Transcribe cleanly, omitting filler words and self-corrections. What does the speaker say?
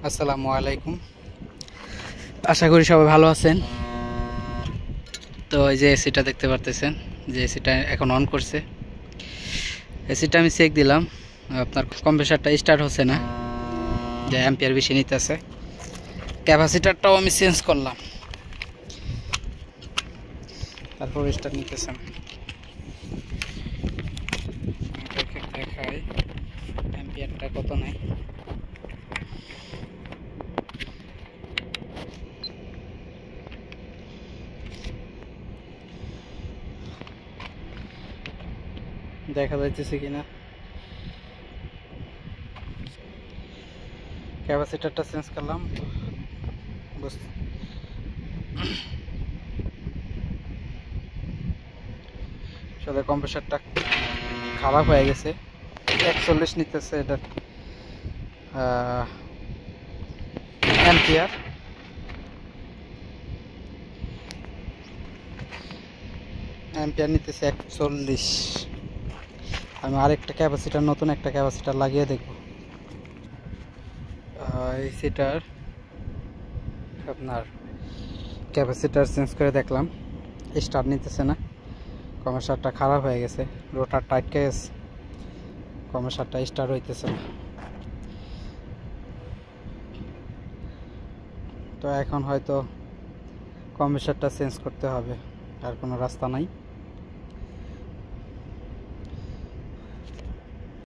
আসসালামু আলাইকুম। আশা করি সবাই ভালো আছেন। তো এই যে এসিটা দেখতে পারতেছেন, যে এসিটা এখন অন করছে। এসিটা আমি চেক দিলাম, আপনার কম্প্রেসারটা স্টার্ট হচ্ছে না, যে অ্যাম্পিয়ার বেশি নিতেছে। ক্যাপাসিটারটাও আমি চেঞ্জ করলাম, তারপর স্টার্ট নিতেছে না। দেখাই অ্যাম্পিয়ারটা কত নাই। দেখা যাইতেছে কিনা। ক্যাপাসিটারটা চেঞ্জ করলাম, আসলে কম্প্রেসারটা খারাপ হয়ে গেছে। 41 নিতেছে এটা অ্যাম্পিয়ার। অ্যাম্পিয়ার নিতেছে 41। আমি আরেকটা ক্যাপাসিটার, নতুন একটা ক্যাপাসিটার লাগিয়ে দেখব। এসিটার আপনার ক্যাপাসিটার চেঞ্জ করে দেখলাম, স্টার্ট নিতেছে না। কম্প্রেসারটা খারাপ হয়ে গেছে, রোটার টাইটকে গেছে, কম্প্রেসারটা স্টার্ট হইতেছে না। তো এখন হয়তো কম্প্রেসারটা চেঞ্জ করতে হবে, আর কোনো রাস্তা নাই।